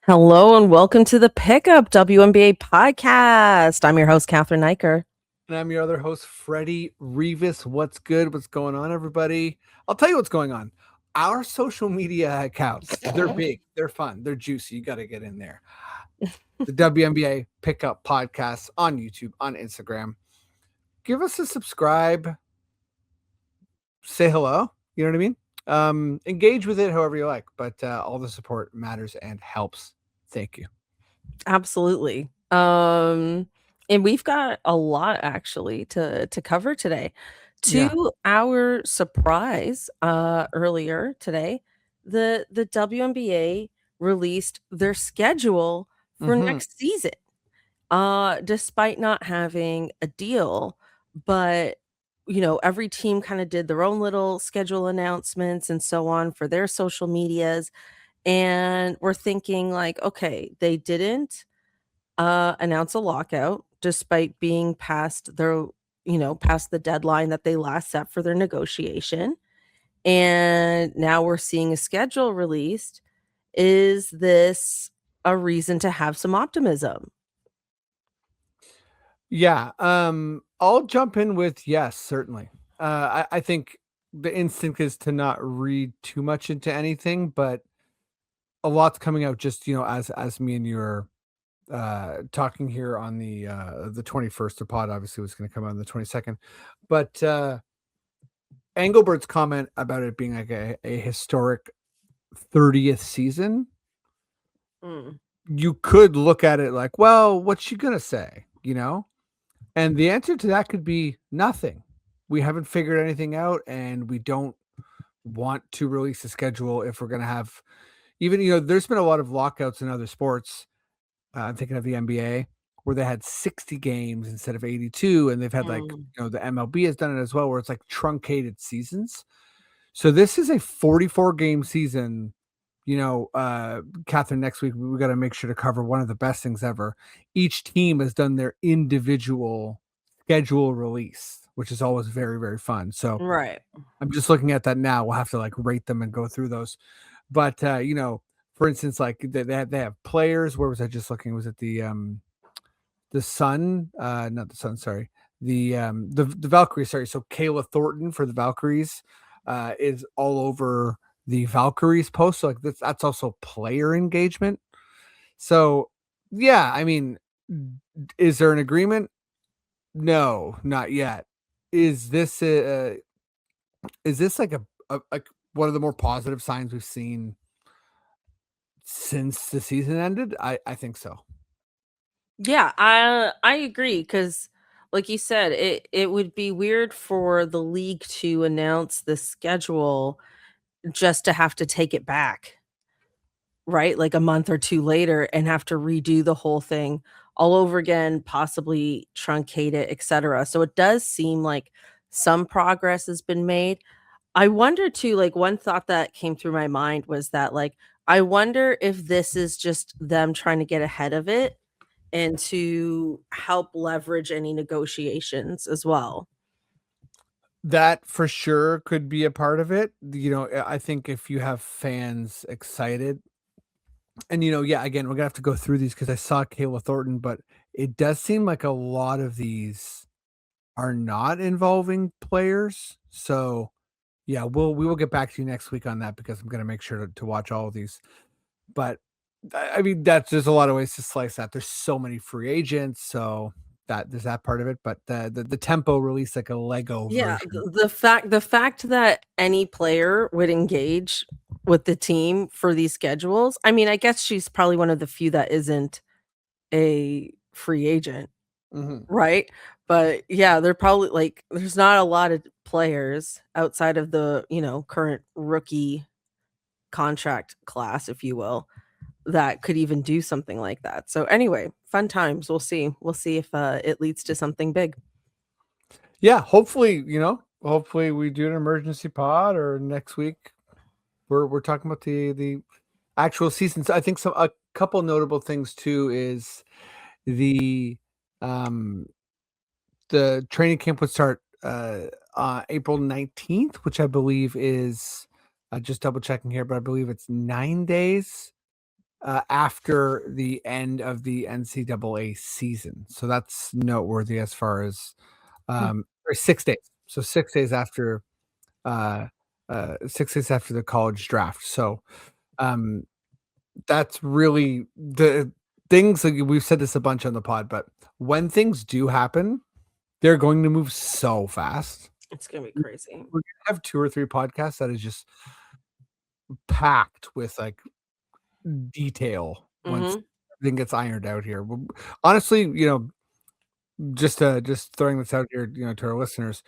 Hello and welcome to the Pickup WNBA podcast. I'm your host, Cathryn Niker. And I'm your other host, Freddie Rivas. What's good? What's going on, everybody? I'll tell you what's going on. Our social media accounts, they're big, they're fun, they're juicy. You got to get in there. The WNBA Pickup Podcast on YouTube, on Instagram. Give us a subscribe. Say hello. You know what I mean? Engage with it however you like, but all the support matters and helps. Thank you. Absolutely. And we've got a lot actually to cover today. Yeah. To our surprise, earlier today, the WNBA released their schedule for next season. Despite not having a deal, but every team kind of did their own little schedule announcements and so on for their social medias. And we're thinking like, okay, they didn't announce a lockout despite being past the deadline that they last set for their negotiation. And now we're seeing a schedule released. Is this a reason to have some optimism? Yeah, I'll jump in with yes, certainly. I think the instinct is to not read too much into anything, but a lot's coming out just as me and you are talking here on the 21st. The pod obviously was going to come out on the 22nd, but Engelbert's comment about it being like a historic 30th season. Mm. You could look at it like, well, what's she gonna say? And the answer to that could be nothing. We haven't figured anything out, and we don't want to release a schedule if we're going to have there's been a lot of lockouts in other sports. I'm thinking of the NBA where they had 60 games instead of 82, and they've had the MLB has done it as well, where it's like truncated seasons. So this is a 44 game season. Cathryn, next week we got to make sure to cover one of the best things ever. Each team has done their individual schedule release, which is always very, very fun. So Right. I'm just looking at that now. We'll have to rate them and go through those. But for instance, like they have players. Where was I just looking? Was it the Sun? Not the Sun. Sorry, the Valkyries. Sorry. So Kayla Thornton for the Valkyries is all over the Valkyries post. So that's also player engagement. So yeah, I mean, is there an agreement? No, not yet. Is this like a one of the more positive signs we've seen since the season ended? I think so. Yeah, I agree because like you said, it would be weird for the league to announce the schedule just to have to take it back, right? Like a month or 2 later and have to redo the whole thing all over again, possibly truncate it, etcetera. So it does seem like some progress has been made. I wonder too, like one thought that came through my mind was that like I wonder if this is just them trying to get ahead of it and to help leverage any negotiations as well. That for sure could be a part of it. I think if you have fans excited, and yeah, again, we're gonna have to go through these because I saw Kayla Thornton, but it does seem like a lot of these are not involving players. So yeah, we will get back to you next week on that because I'm gonna make sure to watch all of these. But I mean, there's a lot of ways to slice that. There's so many free agents, so that there's that part of it. But the tempo released like a Lego Yeah, version. the fact that any player would engage with the team for these schedules, I mean, I guess she's probably one of the few that isn't a free agent, Mhm. right? But yeah, they're probably like there's not a lot of players outside of the, current rookie contract class, if you will, that could even do something like that. So anyway, fun times. We'll see. We'll see if it leads to something big. Yeah, hopefully we do an emergency pod or next week. We're talking about the actual seasons. I think a couple notable things too is the um the training camp would start April 19th, which I believe is just double checking here, but I believe it's 9 days after the end of the NCAA season. So that's noteworthy as far as Hmm. or 6 days. So 6 days after 6 days after the college draft. So um that's really the things like we've said this a bunch on the pod, but when things do happen, they're going to move so fast. It's gonna be We're crazy. gonna have 2 or 3 podcasts that is just packed with, like, detail once Hmm. everything gets ironed out here. Honestly, just throwing this out here, to our listeners,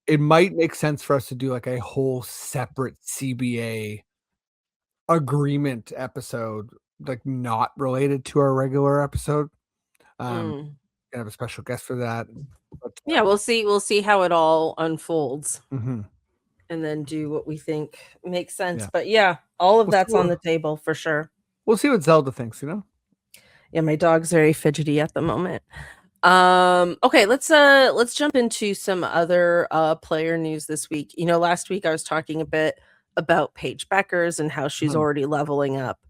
it might make sense for us to do, like, a whole separate CBA agreement episode, like, not related to our regular episode. Um, Mm. Gonna have a special guest for that, but, Yeah, we'll see how it all unfolds, mhm, and then do what we think makes sense. yeah. But yeah, all of We'll see that's on what the table for sure. Zelda thinks. Yeah, my dog's very fidgety at the moment. Okay, let's jump into some other player news this week. Last week I was talking a bit about Paige Beckers and how she's Mhm, already leveling up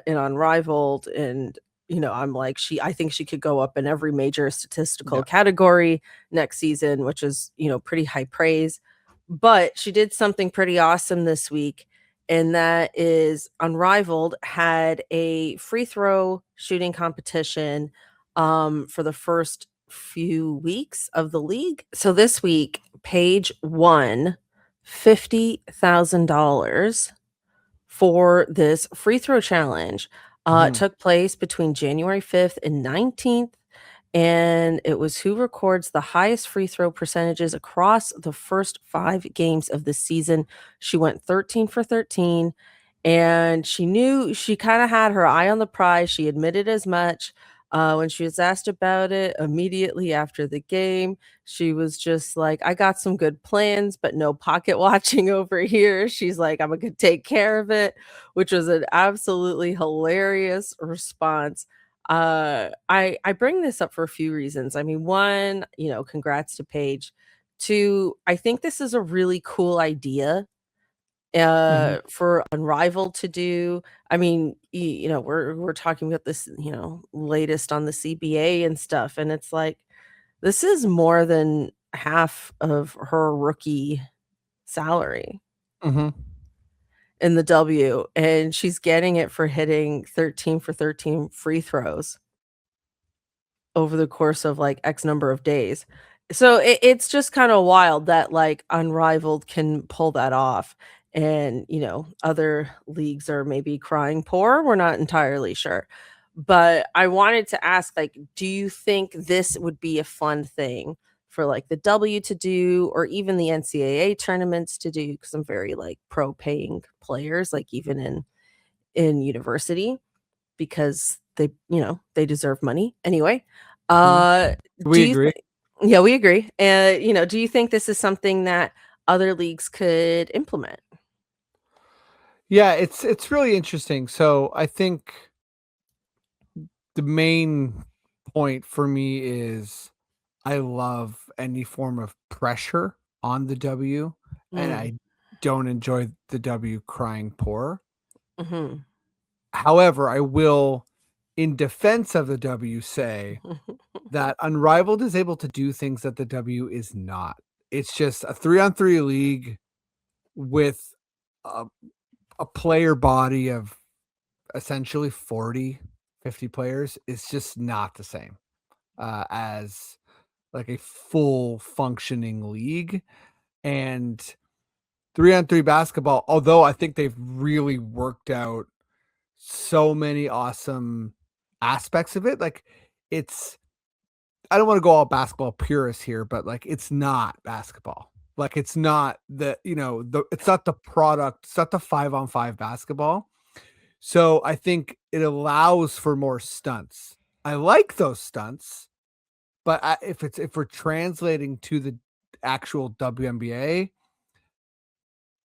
in Unrivaled, and I'm like, I think she could go up in every major statistical yeah, category next season, which is, pretty high praise. But she did something pretty awesome this week, and that is Unrivaled had a free throw shooting competition for the first few weeks of the league. So this week, Paige won $50,000 for this free throw challenge. It mhm, took place between January 5th and 19th, and it was who records the highest free throw percentages across the first 5 games of the season. She went 13 for 13, and she knew she kind of had her eye on the prize. She admitted as much when she was asked about it immediately after the game. She was just like, I got some good plans, but no pocket watching over here. She's like, I'm going to take care of it, which was an absolutely hilarious response. I bring this up for a few reasons. I mean, one, congrats to Paige. Two, I think this is a really cool idea mhm, for Unrivaled to do. I mean, we're talking about this, latest on the CBA and stuff, and it's like this is more than half of her rookie salary mhm, in the W, and she's getting it for hitting 13 for 13 free throws over the course of, like, X number of days. So it's just kinda wild that, like, Unrivaled can pull that off, and, other leagues are maybe crying poor, we're not entirely sure. But I wanted to ask, like, do you think this would be a fun thing for, like, the W to do, or even the NCAA tournaments to do? Because 'Cause I'm very, like, pro paying players, like, even in university, because they deserve money. Anyway, mhm. uh, do We you agree. think? Yeah, we agree. Do you think this is something that other leagues could implement? Yeah, it's really interesting. So, I think the main point for me is I love any form of pressure on the W, and Mm, I don't enjoy the W crying poor. mhm. However, I will, in defense of the W, say that Unrivaled is able to do things that the W is not. It's just a 3-on-3 league with a a player body of essentially 40, 50 players is just not the same, as, like, a full functioning league, and 3-on-3 basketball, although I think they've really worked out so many awesome aspects of it, like, it's I don't wanna go all basketball purist here, but, like, it's not basketball. Like, it's not it's not the product, it's not the 5-on-5 basketball. So, I think it allows for more stunts. I like those stunts, but if we're translating to the actual WNBA,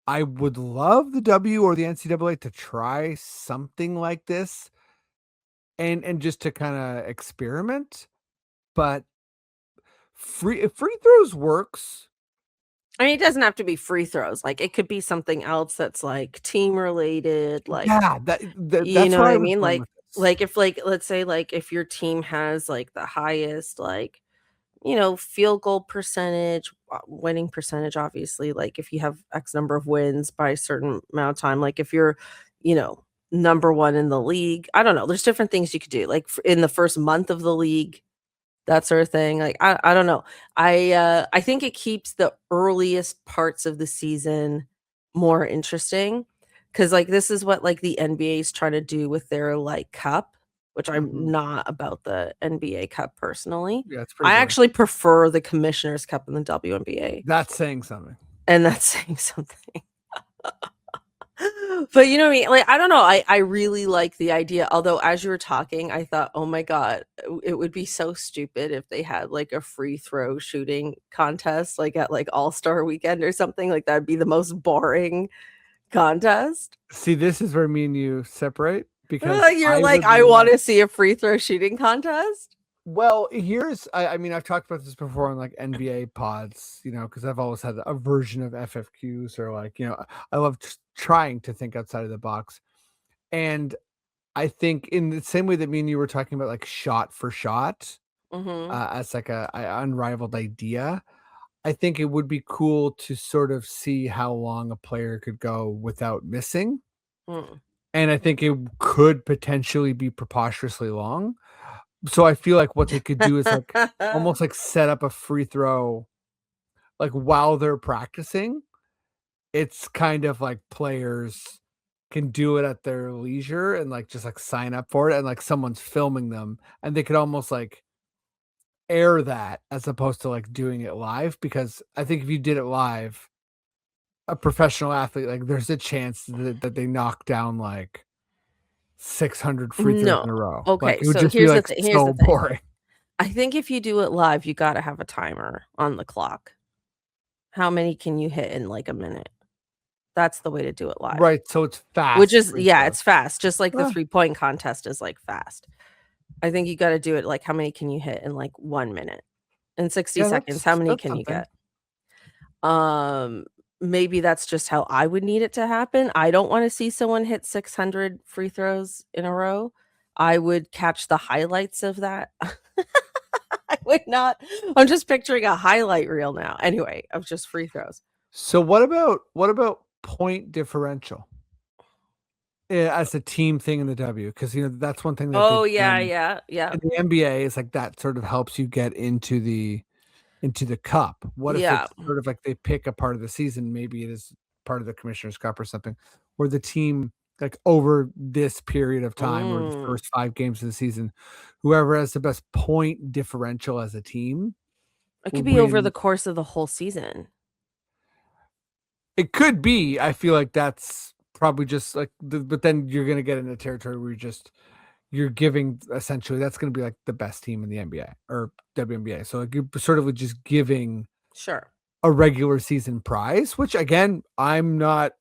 I would love the W or the NCAA to try something like this and just to kinda experiment, but free if free throws works, I mean, it doesn't have to be free throws, like, it could be something else that's, like, team related, like, Yeah, you that's know where what I I was mean? going with this. Like, let's say, like, if your team has, like, the highest, like, you know, field goal percentage, winning percentage, obviously, like, if you have X number of wins by a certain amount of time, like, if you're, you know, number 1 in the league, I don't know, there's different things you could do, like, f in the 1st month of the league, that sort of thing, like, I don't know. I think it keeps the earliest parts of the season more interesting, because like, this is what, like, the NBA is trying to do with their, like, cup, which I'm Mhm. not about the NBA cup personally. Yeah, it's pretty I boring. actually prefer the Commissioner's Cup in the WNBA, That's saying something. and that's saying something. But you know what I mean? Like, I don't know, I really like the idea, although as you were talking, I thought, "Oh my god, it would be so stupid if they had, like, a free throw shooting contest, like, at, like, All-Star Weekend or something, like, that'd be the most boring contest." See, this is where me and you separate because You're I like, would "I love wanna see a free throw shooting contest?" well, here's I mean, I've talked about this before on, like, NBA pods, you know, because 'cause I've always had a version of FFQs or, like, you know, I love trying to think outside of the box, and I think in the same way that me and you were talking about, like, shot for shot, Mhm. as, like, a unrivaled idea, I think it would be cool to sort of see how long a player could go without missing, Mm. and I think it could potentially be preposterously long. So I feel like what they could do is, like, almost, like, set up a free throw, like, while they're practicing. It's kind of like players can do it at their leisure and, like, just, like, sign up for it, and, like, someone's filming them, and they could almost, like, air that as opposed to, like, doing it live, because I think if you did it live, a professional athlete, like, there's a chance that they knock down, like, 600 free throws No. in a row. Like, Okay, it would so just be, like, here's the so thing. boring. I think if you do it live, you gotta have a timer on the clock. How many can you hit in, like, a minute? That's the way to do it live. Right, so it's Which fast is free yeah, throws. it's fast, just like the Ah, three-point contest is, like, fast. I think you gotta do it, like, how many can you hit in, like, 1 minute? In 60 yeah, seconds, how many that's can you something. get? Um, Maybe that's just how I would need it to happen. I don't wanna see someone hit 600 free throws in a row. I would catch the highlights of that. I would not I'm just picturing a highlight reel now, anyway, of just free throws. So what about point differential? As a team thing in the W, because you know, that's one thing that Oh, they've yeah, done yeah, yeah, in the NBA is, like, that sort of helps you get into the cup. What if yeah. it's sort of like they pick a part of the season, maybe it is part of the Commissioner's Cup or something, where the team, like, over this period of time or the Mm. first 5 games of the season, whoever has the best point differential as a team It could be over the wins. course of the whole season. It could be, I feel like that's probably just, like, but then you're gonna get into territory where you're giving essentially that's gonna be, like, the best team in the NBA or WNBA, so, like, you're sort of just giving Sure. a regular season prize, which again, I'm not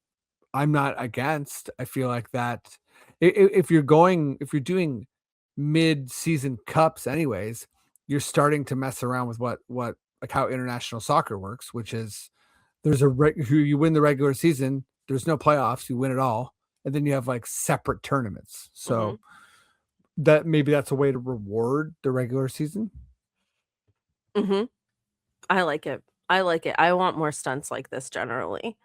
against. I feel like that if you're doing mid-season cups anyways, you're starting to mess around with what like how international soccer works, which is there's a who you win the regular season, there's no playoffs, you win it all, and then you have, like, separate tournaments. Mhm, So, that maybe that's a way to reward the regular season? mhm. I like it. I like it. I want more stunts like this generally.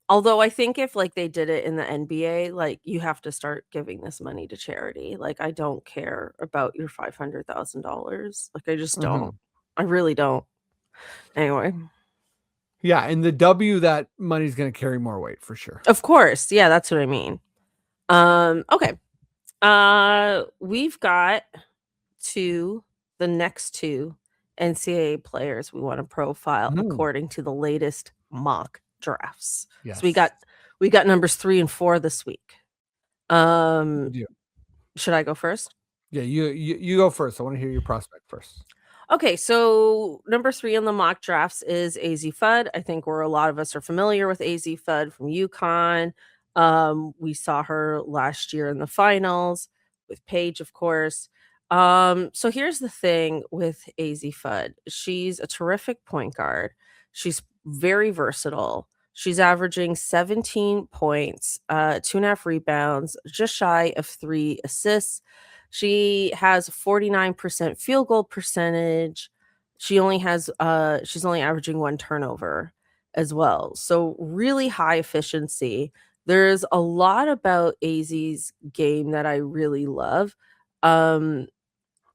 Although I think if, like, they did it in the NBA, like, you have to start giving this money to charity. Like, I don't care about your $500,000. Like, I just don't. Mhm. I really don't. Anyway. Yeah, in the W, that money's gonna carry more weight for sure. Of course. Yeah, that's what I mean. Okay. We've got 2 the next 2 NCAA players we wanna profile Mm, according to the latest mock drafts. So yes. we got numbers 3 and 4 this week. You Um, do. should I go first? Yeah, you go first. I wanna hear your prospect first. Okay, so number 3 on the mock drafts is AZ Fudd. I think a lot of us are familiar with AZ Fudd from UConn. We saw her last year in the finals with Paige, of course. So here's the thing with AZ Fudd. She's a terrific point guard. She's very versatile. She's averaging 17 points, 2.5 rebounds, just shy of 3 assists. She has 49% field goal percentage. She's only averaging 1 turnover as well. So really high efficiency. There's a lot about AZ's game that I really love. Um,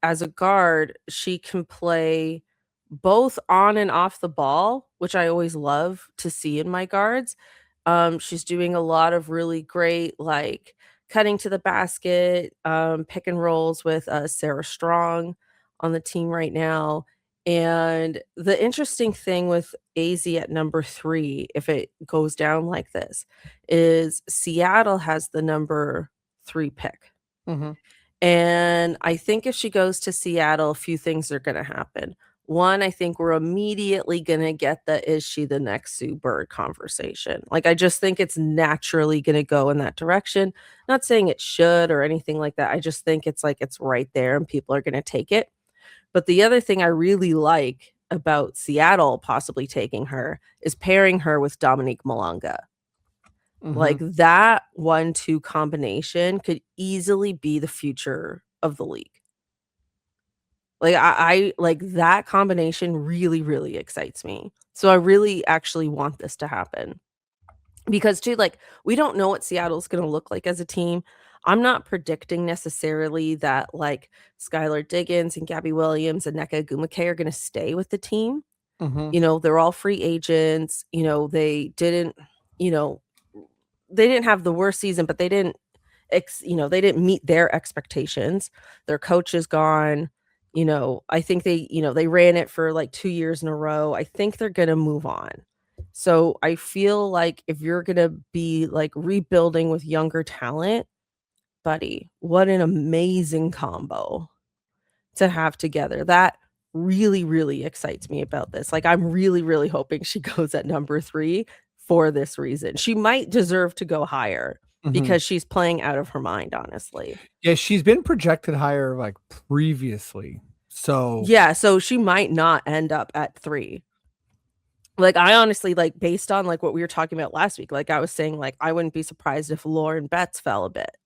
as a guard, she can play both on and off the ball, which I always love to see in my guards. She's doing a lot of really great, like, cutting to the basket, pick and rolls with, Sarah Strong on the team right now, and the interesting thing with AZ at number 3, if it goes down like this, is Seattle has the number 3 pick. Mhm. And I think if she goes to Seattle, a few things are gonna happen. One, I think we're immediately gonna get the "Is she the next Sue Bird?" conversation. Like, I just think it's naturally gonna go in that direction. Not saying it should or anything like that, I just think it's like it's right there and people are gonna take it. But the other thing I really like about Seattle possibly taking her is pairing her with Dominique Malonga. Like, Mhm. that 1-2 combination could easily be the future of the league. Like, I like, that combination really, really excites me. So I really actually want this to happen. Because too, like, we don't know what Seattle's gonna look like as a team. I'm not predicting necessarily that, like, Skylar Diggins and Gabby Williams and Nneka Ogwumike are gonna stay with the team. Mhm. You know, they're all free agents, you know, you know, they didn't have the worst season, but they didn't they didn't meet their expectations. Their coach is gone. You know, I think they ran it for like 2 years in a row. I think they're gonna move on. So, I feel like if you're gonna be, like, rebuilding with younger talent, buddy, what an amazing combo to have together. That really, really excites me about this. Like, I'm really, really hoping she goes at number 3 for this reason. She might deserve to go higher Mhm. because she's playing out of her mind, honestly. Yeah, she's been projected higher, like, previously. So Yeah, so she might not end up at 3. Like, I honestly, like, based on, like, what we were talking about last week, like, I was saying, like, I wouldn't be surprised if Lauren Betts fell a bit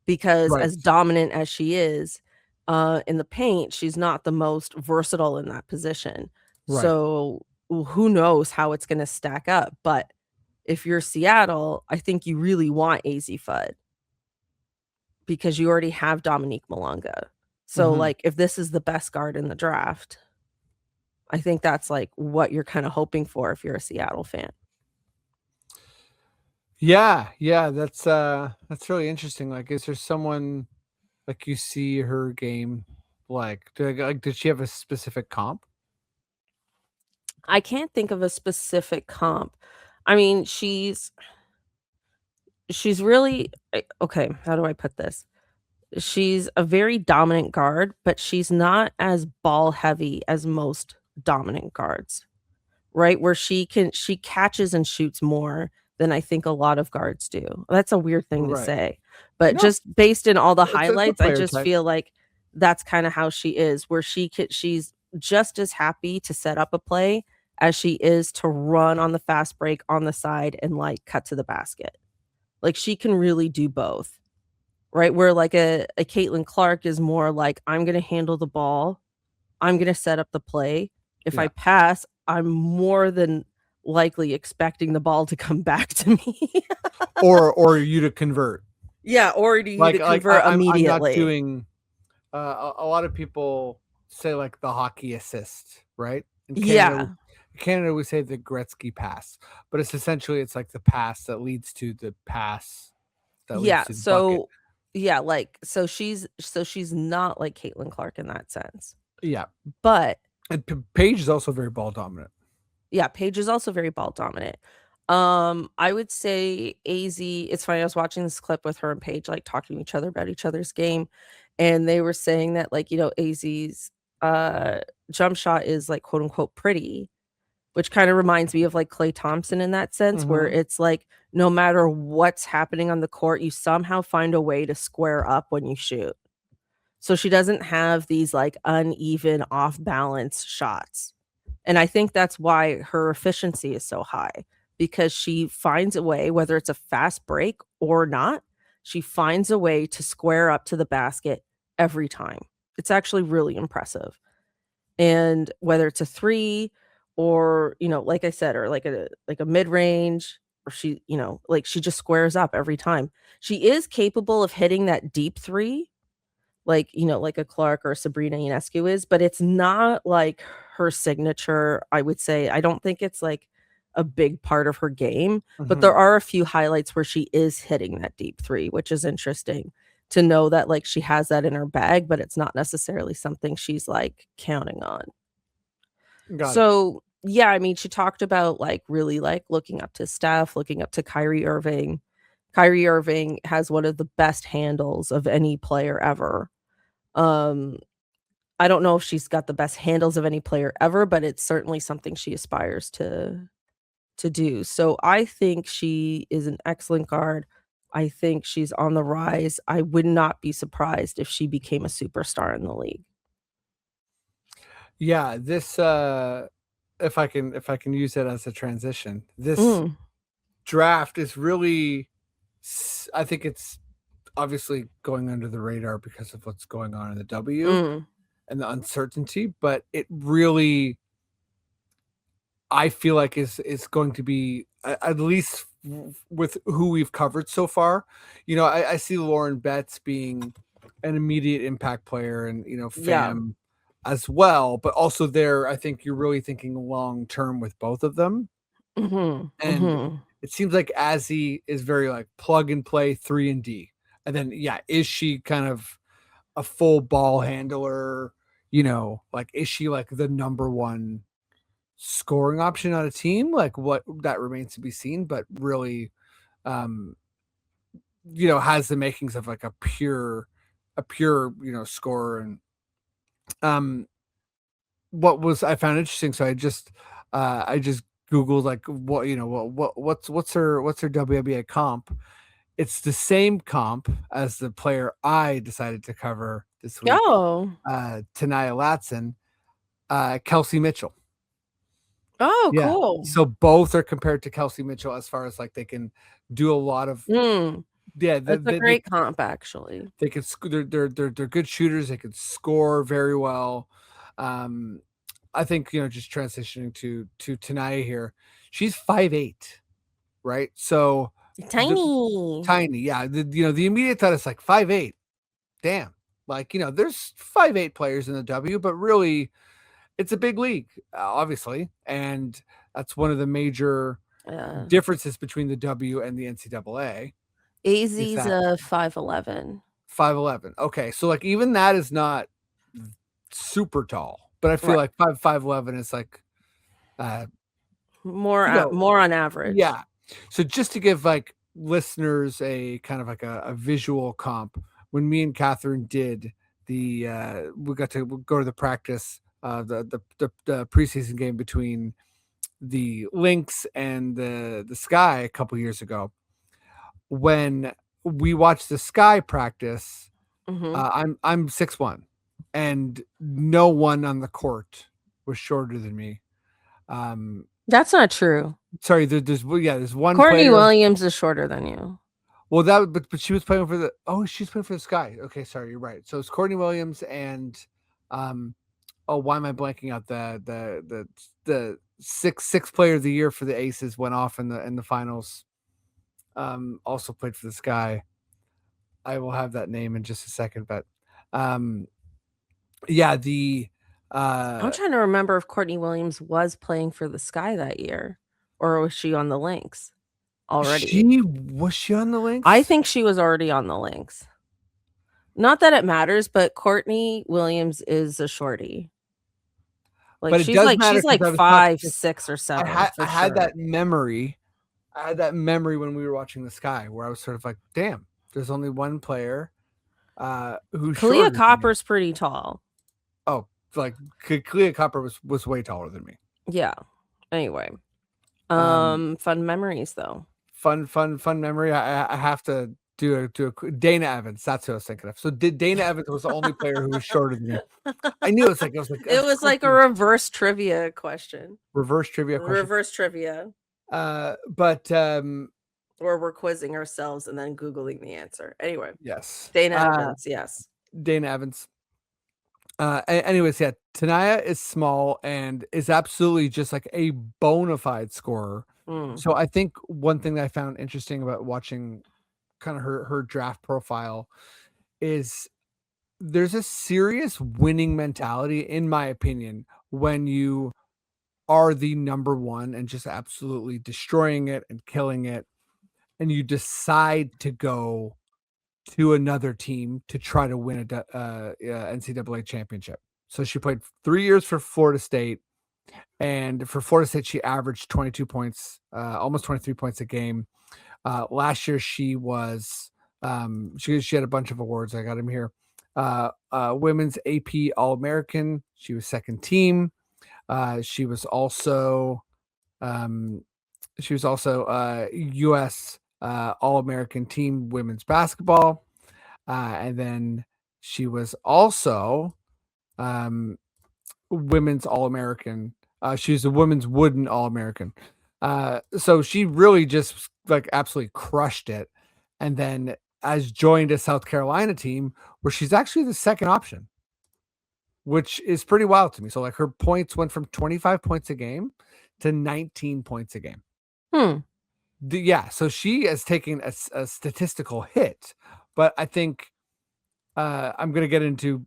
because right, as dominant as she is, in the paint, she's not the most versatile in that position. right. So, who knows how it's gonna stack up, but if you're Seattle, I think you really want AZ Fudd because you already have Dominique Malonga. So, Mhm. like, if this is the best guard in the draft, I think that's, like, what you're kinda hoping for if you're a Seattle fan. Yeah, yeah, that's really interesting. Like, is there someone, like, you see her game, like, did she have a specific comp? I can't think of a specific comp. I mean, she's really okay, how do I put this? She's a very dominant guard, but she's not as ball heavy as most dominant guards. Right? Where she catches and shoots more than I think a lot of guards do. That's a weird thing to Right. say, but No, just based in all the it's a highlights, I player just type. feel like that's kinda how she is, where she's just as happy to set up a play as she is to run on the fast break on the side and, like, cut to the basket. Like, she can really do both, right? Where, like, a Caitlin Clark is more like, "I'm gonna handle the ball I'm gonna set up the play. If I Yeah. pass, I'm more than likely expecting the ball to come back to me." Or you to convert. Yeah, or to you to Like, convert I'm not immediately. doing a lot of people say, like, the hockey assist, right? Yeah. In Canada, we say the Gretzky pass, but it's like the pass that leads to the pass that leads Yeah, to the bucket. so yeah, like, so she's not like Caitlin Clark in that sense. Yeah, But and Paige is also very ball dominant. yeah, Paige is also very ball dominant. I would say AZ it's funny, I was watching this clip with her and Paige, like, talking to each other about each other's game, and they were saying that, like, AZ's, jump shot is, like, quote, unquote, "pretty," which kinda reminds me of, like, Klay Thompson in that sense, where Mhm. it's, like, no matter what's happening on the court, you somehow find a way to square up when you shoot. So she doesn't have these, like, uneven, off balance shots. And I think that's why her efficiency is so high, because she finds a way, whether it's a fast break or not, she finds a way to square up to the basket every time. It's actually really impressive. And whether it's a 3 or, like I said, or like a mid-range, or she just squares up every time. She is capable of hitting that deep 3, like a Clark or Sabrina Ionescu is, but it's not like her signature, I would say. I don't think it's like a big part of her game, but there Mhm. are a few highlights where she is hitting that deep 3, which is interesting to know that, like, she has that in her bag, but it's not necessarily something she's, like, counting on. Got it. So, yeah, I mean, she talked about, like, really, like, looking up to Steph, looking up to Kyrie Irving. Kyrie Irving has one of the best handles of any player ever. Um, I don't know if she's got the best handles of any player ever, but it's certainly something she aspires to do. So I think she is an excellent guard. I think she's on the rise. I would not be surprised if she became a superstar in the league. Yeah, this, if I can use it as a transition, this Mm, draft is really I think it's obviously going under the radar because of what's going on in the W mm, and the uncertainty, but it really, I feel like is going to be at least with who we've covered so far. I see Lauren Betts being an immediate impact player, and yeah. Fam as well, but also there, I think you're really thinking long term with both of them. Mhm, And mhm. it seems like Azzy is very like plug and play 3 and D. And then yeah, is she kind of a full ball handler? Like is she like the number one scoring option on a team? Like what that remains to be seen, but really um has the makings of like a pure, scorer. And um what was I found interesting, so I just googled like what's her WNBA comp. It's the same comp as the player I decided to cover this week, Oh. Tanaya Latson, Kelsey Mitchell. Oh, Yeah. cool. So both are compared to Kelsey Mitchell as far as like they can do a lot of, Mm, yeah, that's a great comp, actually. they can they're good shooters, they can score very well. Um I think, just transitioning to Tanaya here. She's 5'8", right? So the Tiny. tiny, yeah. The immediate thought is like 5'8". Damn. Like, there's 5'8" players in the W, but really it's a big league, obviously. And that's one of the major Yeah. differences between the W and the NCAA is AZ's that a 5'11". 5'11". Okay. So like even that is not super tall, but I feel Right. like 5'11" is like, uh, More you a know, more on average. yeah. So just to give like listeners a kind of like a visual comp, when me and Catherine did we got to go to the practice, the preseason game between the Lynx and the Sky a couple years ago. When we watched the Sky practice, Mhm. I'm 6'1", and no one on the court was shorter than me. Um, That's not true. Sorry, there's one Courtney player. Williams is shorter than you. Well, but she was playing for she's playing for the Sky. Okay, sorry, you're right. So it's Courtney Williams and um why am I blanking out the sixth player of the year for the Aces went off in the finals. Also played for the Sky. I will have that name in just a second, but um yeah, the I'm uh trying to remember if Courtney Williams was playing for the Sky that year, or was she on the Lynx already? she on the I Lynx? think she was already on the Lynx. Not that it matters, but Courtney Williams is a shorty. Like, But it she's does like matter she's because like I was talking. 5, 6, or 7 I for had sure. that memory. I had that memory when we were watching the Sky where I was sort of like, damn, there's only one player who's Kalia shorter than me. Copper's pretty tall. Oh, like Clea Copper was way taller than me. Yeah. Anyway, Um, fun memories though. fun memory. I have to. Dana Evans. That's who I was thinking of. So Dana Evans was the only player who was shorter than me. I knew it's like I was like, It of was course, like a reverse trivia question. reverse trivia question. Reverse trivia. But Or we're quizzing ourselves and then Googling the answer. Anyway, yes, Dana Evans, yes. Dana Evans. Anyways, yeah, Tanaya is small and is absolutely just like a bona fide scorer. Mm. So I think one thing that I found interesting about watching kind of her draft profile is there's a serious winning mentality, in my opinion, when you are the number one and just absolutely destroying it and killing it, and you decide to go to another team to try to win NCAA championship. So she played 3 years for Florida State, and for Florida State, she averaged 22 points, almost 23 points a game. Last year, she was she had a bunch of awards. I got them here. Women's AP All American. She was second team. She was also um, U.S. All American team women's basketball. And then she was also women's All American. She was a women's wooden All American. So she really just like absolutely crushed it. And then has joined a South Carolina team where she's actually the second option, which is pretty wild to me. So like her points went from 25 points a game to 19 points a game. Hmm. Yeah, so she is taking a statistical hit, but I think I'm gonna get into,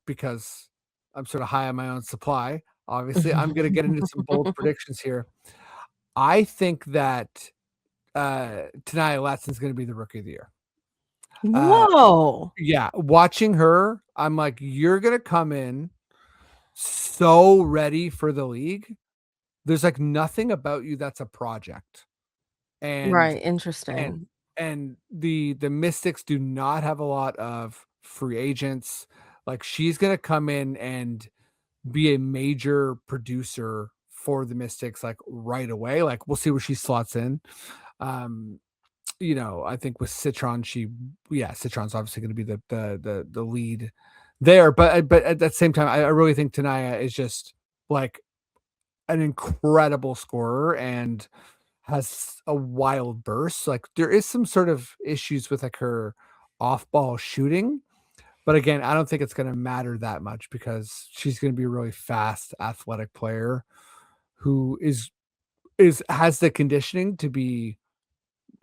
because I'm sort of high on my own supply. Obviously, I'm gonna get into some bold predictions here. I think that Tanaya Latson's gonna be the rookie of the year. Uh, Whoa. yeah, watching her, I'm like, you're gonna come in so ready for the league. There's like nothing about you that's a project. And Right, and interesting. and the Mystics do not have a lot of free agents. Like she's gonna come in and be a major producer for the Mystics like right away. Like we'll see where she slots in. Um, I think with Citron, Citron's obviously gonna be the lead there. But at the same time, I really think Tanaya is just like an incredible scorer and has a wild burst. Like there is some sort of issues with like her off ball shooting, but again, I don't think it's going to matter that much because she's going to be a really fast, athletic player who is has the conditioning to be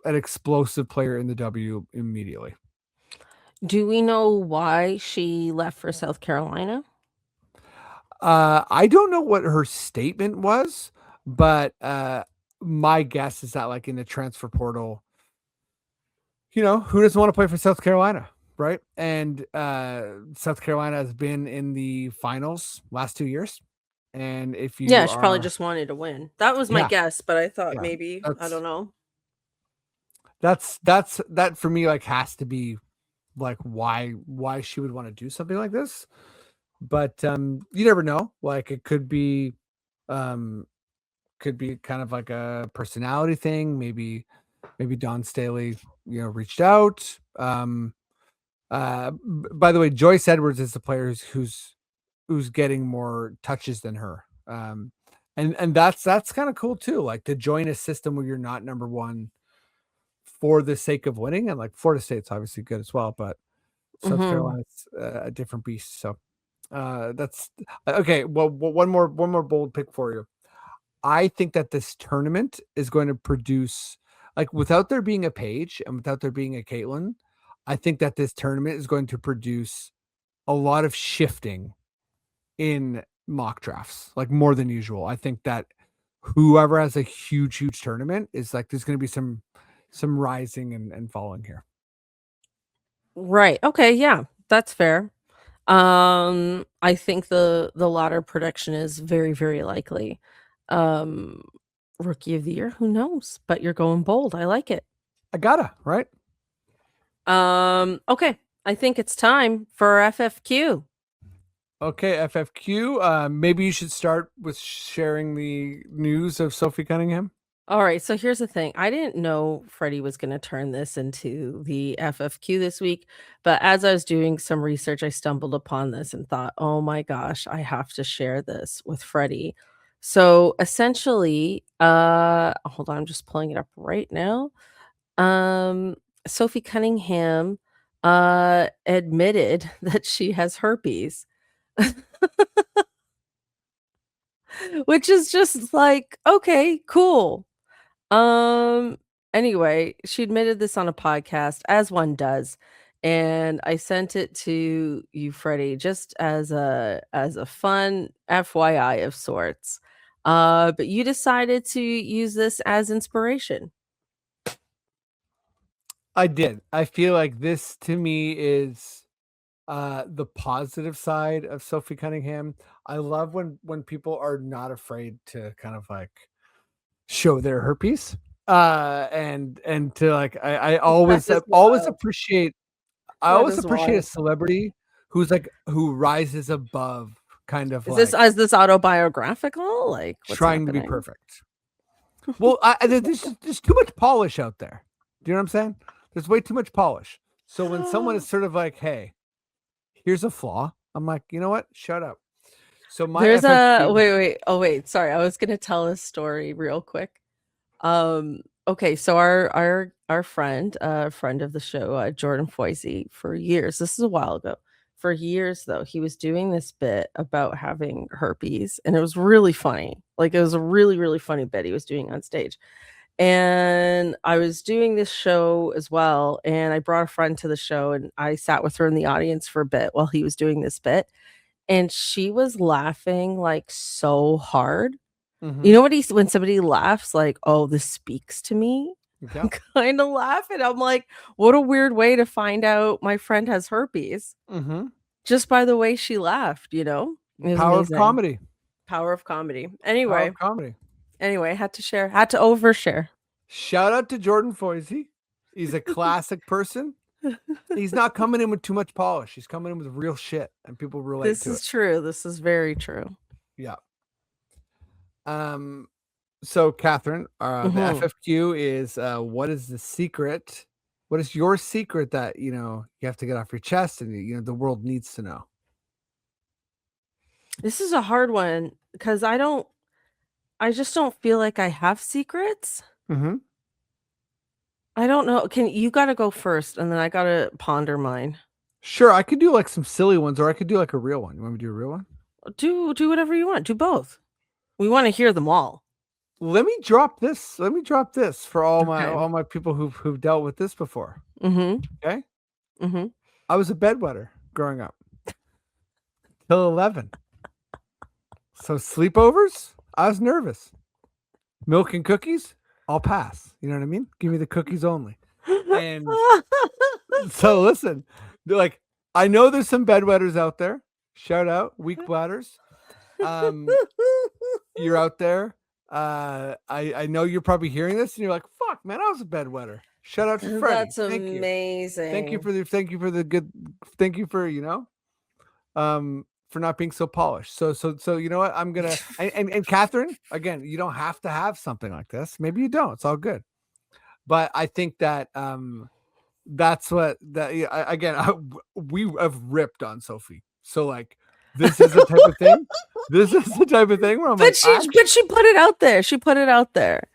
an explosive player in the W immediately. Do we know why she left for South Carolina? I don't know what her statement was, but my guess is that like in the transfer portal, who doesn't want to play for South Carolina, right? And South Carolina has been in the finals last 2 years. And if Yeah, you she probably are just wanted to win. That was my yeah, guess, but I thought yeah. maybe, I don't That's know. that for me like has to be like why she would want to do something like this. But you never know. Like it um could be kind of like a personality thing. Maybe Don Staley, reached out. By the way, Joyce Edwards is the player who's getting more touches than her. And that's kind of cool too. Like to join a system where you're not number one for the sake of winning, and like Florida State's obviously good as well, but South Mhm. Carolina's a different beast. So that's okay. Well, one more bold pick for you. I think that this tournament is going to produce like without there being a Paige and without there being a Caitlin, I think that this tournament is going to produce a lot of shifting in mock drafts, like more than usual. I think that whoever has a huge tournament is like there's going to be some rising and falling here. Right, okay, yeah, that's fair. I think the latter prediction is very, very likely. Um, Rookie of the year, who knows? But you're going bold, I like it. I gotta right. Okay, I think it's time for FFQ. Okay, FFQ. Maybe you should start with sharing the news of Sophie Cunningham. All right, so here's the thing. I didn't know Freddie was going to turn this into the FFQ this week, but as I was doing some research, I stumbled upon this and thought, "Oh my gosh, I have to share this with Freddie." So essentially, hold on, I'm just pulling it up right now. Um, Sophie Cunningham admitted that she has herpes, which is just like, okay, cool. Um, anyway, she admitted this on a podcast, as one does, and I sent it to you, Freddie, just as a fun FYI of sorts. But you decided to use this as inspiration. I did. I feel like this to me is the positive side of Sophie Cunningham. I love when people are not afraid to kind of like show their herpes. And to like I That always is always wild. appreciate I That always is appreciate a wild. celebrity who's like who rises above kind of like Is this autobiographical? Like, what's trying to be happening? perfect. Well, there's too much polish out there. Do you know what I'm saying? There's way too much polish. So when someone is sort of like, "Hey, here's a flaw," I'm like, you know what? Shut up. So my There's a FFQ. wait. Oh, wait. Sorry. I was gonna tell a story real quick. Okay, so our friend, friend of the show, Jordan Foisey, for years, this is a while ago. For years though, he was doing this bit about having herpes, and it was really funny. Like it was a really, really funny bit he was doing on stage. And I was doing this show as well, and I brought a friend to the show, and I sat with her in the audience for a bit while he was doing this bit, and she was laughing like so hard. You Mhm. know what he's when somebody laughs like, "Oh, this speaks to me," Yeah. kinda laugh, and I'm like, "What a weird way to find out my friend has herpes, Mhm. just by the way she laughed," you know? It was Power of amazing. comedy. Power of comedy. Power Anyway, of comedy. had to overshare. Shout out to Jordan Foisey. He's a classic person. He's not coming in with too much polish. He's coming in with real shit, and people relate This to is it. true, this is very true. Yeah. Um. So, Catherine, the Mhm. FFQ is what is the secret? What is your secret that you have to get off your chest, and the world needs to know? This is a hard one because I just don't feel like I have secrets. Hmm. I don't know, can you gotta go first, and then I gotta ponder mine. Sure, I could do like some silly ones, or I could do like a real one. You want me to do a real one? Do whatever you want, do both. We wanna hear them all. Let me drop this. Let me drop this for Okay. all my people who've dealt with this before. Mhm, Okay, mhm. I was a bedwetter growing up till 11. So sleepovers, I was nervous. Milk and cookies, I'll pass. You know what I mean? Give me the cookies only. And so listen, they're like, I know there's some bedwetters out there. Shout out, weak bladders. Um, you're out there. I know you're probably hearing this and you're like, fuck, man, I was a bedwetter. Shout out to Freddie. That's Thank you. amazing. Thank you for the good thank you for, for not being so polished. So you know what? I'm gonna and Catherine, again, you don't have to have something like this. Maybe you don't. It's all good. But I think that that's what that yeah, again we have ripped on Sophie. So like this is the type of thing. This is the type of thing where I'm like, But she put it out there, she put it out there.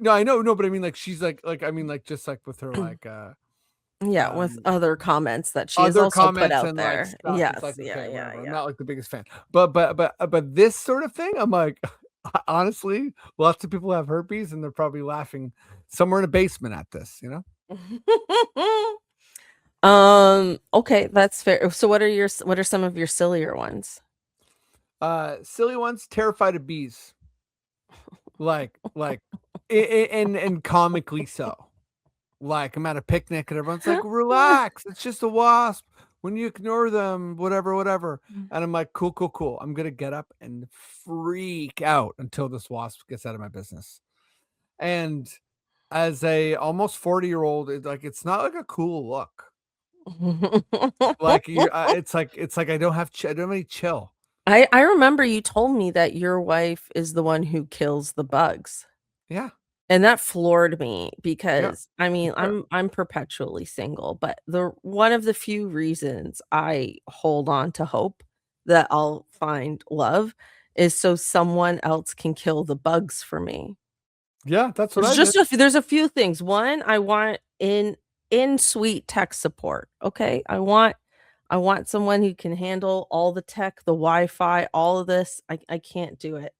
no, I know, no, but I mean like she's like I mean like just like with her like Yeah, with um other comments that she has other also put comments out and like there. stuff. It's Yes, like yeah, okay, yeah, whatever. I'm yeah. not like the biggest fan, but this sort of thing, I'm like, honestly, lots of people have herpes and they're probably laughing somewhere in a basement at this. Okay, that's fair. So what are some of your sillier ones? Silly ones, terrified of bees, like, and comically so. Like I'm at a picnic and everyone's like, relax, it's just a wasp. When you ignore them, whatever, whatever. And I'm like, cool, cool, cool. I'm gonna get up and freak out until this wasp gets out of my business. And as a almost 40-year-old, it's not like a cool look. Like it's like I don't have any chill. I remember you told me that your wife is the one who kills the bugs. Yeah. And that floored me Yeah. because, I For mean, sure. I'm perpetually single, but the one of the few reasons I hold on to hope that I'll find love is so someone else can kill the bugs for me. Yeah, that's what There's I did. just there's a few things. One, I want in suite tech support, okay? I want someone who can handle all the tech, the Wi-Fi, all of this. I can't do it.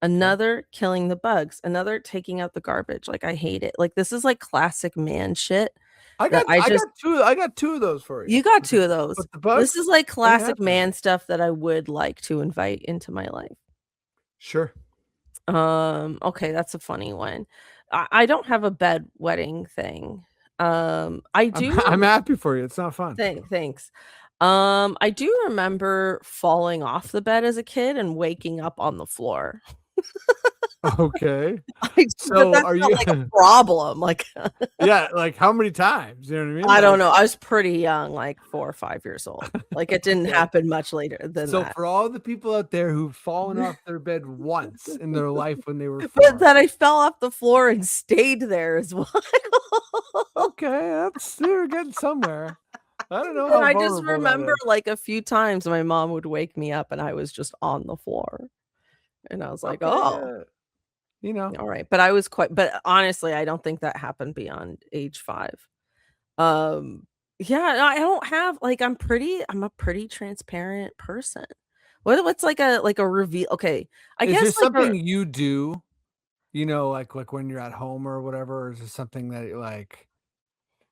Okay. Another, killing the bugs. Another, taking out the garbage. Like, I hate it. Like, this is like classic man shit that I just I got 2 of those for you. you got 2 of those. But the This is bugs like ain't classic happening. man stuff that I would like to invite into my life. Sure. Okay, that's a funny one. I don't have a bedwetting thing. I I'm do I'm happy for you. It's not fun. thanks. I do remember falling off the bed as a kid and waking up on the floor. Okay. But So that's are not you like a problem, like, Yeah, like, how many times? You know what I mean? I don't Like, know, I was pretty young, like 4 or 5 years old. Like, it didn't okay. happen much later than So that. for all the people out there who've fallen off their bed once in their life when they were But 4, then I fell off the floor and stayed there as well. okay, that's you're getting somewhere. I don't know And how I just vulnerable that remember, is. like, a few times my mom would wake me up and I was just on the floor, and I was like, Okay, "Oh, you know, alright." But I was quite but honestly, I don't think that happened beyond age 5. Um, yeah, no, I don't have like, I'm a pretty transparent person. What's like a reveal okay, I is there guess like a something you do, like when you're at home or whatever, or is there something that, like,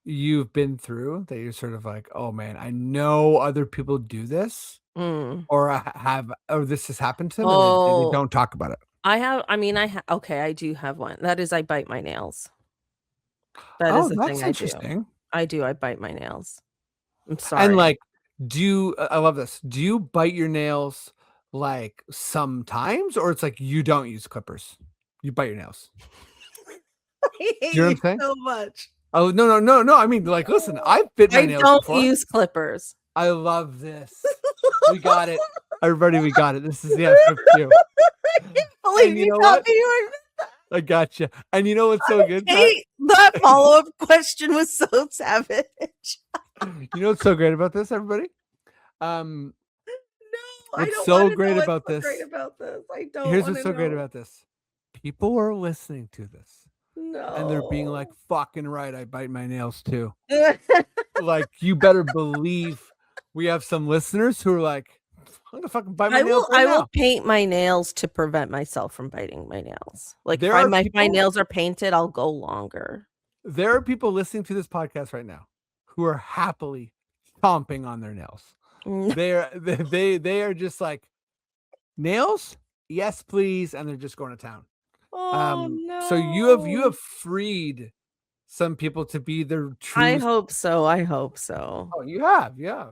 you've been through that you're sort of like, "Oh, man, I know other people do this," mm. or have or this has happened to them and they Oh, don't talk about it? I mean, okay, I do have one. That is I bite my nails. That is Oh, the thing that's I do. interesting. I bite my nails. I'm And, sorry. like, I love this. Do you bite your nails, like, sometimes, or it's like you don't use clippers? You bite your nails. I Do you hate know what you I'm saying? so much. Oh, no, no, no, no, I mean, like, listen, I've bit my I nails don't before. use clippers. I love this. We got it. Everybody, we got it. This is the FFQ. I can't believe And you you know got what? me with I gotcha. And you know what's so good, Pat? Kate, that follow-up question was so savage. You know what's so great about this, everybody? Um, No, I what's don't so wanna know great what's about so great this about this. I don't here's what's wanna so great know. about this. People are listening to this, and they're being like, No. "Fucking right, I bite my nails too." Like, you better believe we have some listeners who are like, "I'm gonna fucking bite my nails right I will now." paint my nails to prevent myself from biting my nails. Like, if There are my people nails are painted, I'll go longer. there are people listening to this podcast right now who are happily chomping on their nails. No. They are just like, "Nails? Yes, please," and they're just going to town. Oh, So you no. have freed some people to be their I true. hope so, I hope so. Oh, you have, yeah,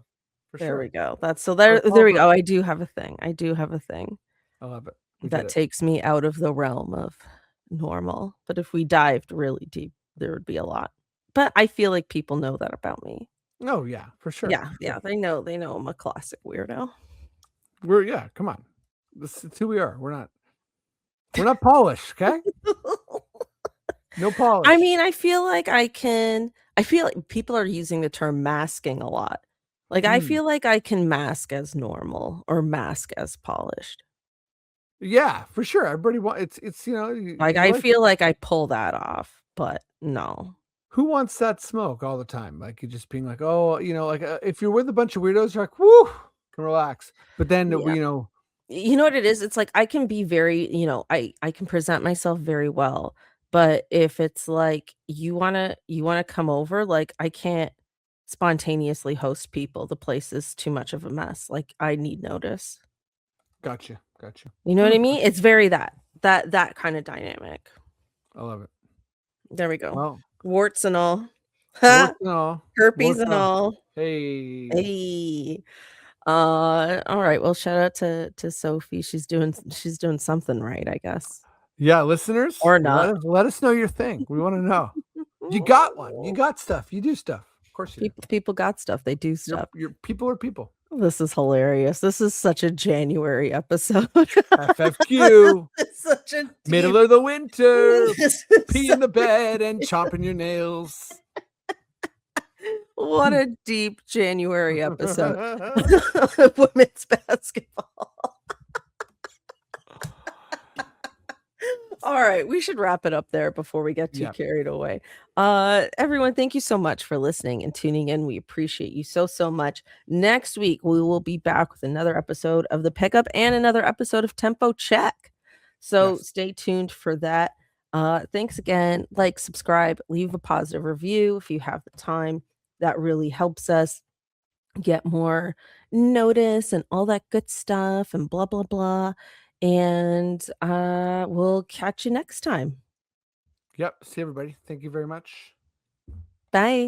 for There we sure. go. That's so So there it's all there we about go. I do have a thing. I do have a thing I love it. We did that it. takes me out of the realm of normal, but if we dived really deep, there would be a lot. But I feel like people know that about me. Oh, yeah, Yeah, for yeah, sure. they know I'm a classic weirdo. Yeah, come on. This is who we are. We're not polished, okay? No I polish. mean, I feel like people are using the term masking a lot. Like, I Mm. feel like I can mask as normal or mask as polished. Yeah, for sure. Everybody it's, Like, you I like feel like I pull that off, but no. who wants that smoke all the time? Like, you just being like, "Oh," like, if you're with a bunch of weirdos, you're like, "Woo, can relax." But then, Yeah. we you know You know what it is? It's like I can be very, I can present myself very well, but if it's like you wanna come over, like, I can't spontaneously host people. The place is too much of a mess. Like, I need notice. Gotcha, gotcha. You know That what I makes sense. mean? It's very that kinda dynamic. I love it. There we go. Well, Warts and all. warts and all, Herpes warts and and all. all. Hey. Hey. Alright, well, shout out to Sophie. She's doing something right, I guess. Yeah, listeners, Or not. let us know your thing. We wanna know. You got one. You got stuff. You do stuff. Of course you do. People got stuff, they do stuff. Your people are people. This is hilarious. This is such a January episode. FFQ, It's such a middle deep of the winter, this is pee so in the bed and chomping your nails. what a deep January episode of women's basketball. All right, we should wrap it up there before we get too Yeah. carried away. Everyone, thank you so much for listening and tuning in. We appreciate you so, so much. Next week, we will be back with another episode of The Pickup and another episode of Tempo Check. So Yes. stay tuned for that. Thanks again. Like, subscribe, leave a positive review if you have the time. That really helps us get more notice and all that good stuff and blah, blah, blah. And we'll catch you next time. Yep. See everybody. Thank you very much. Bye.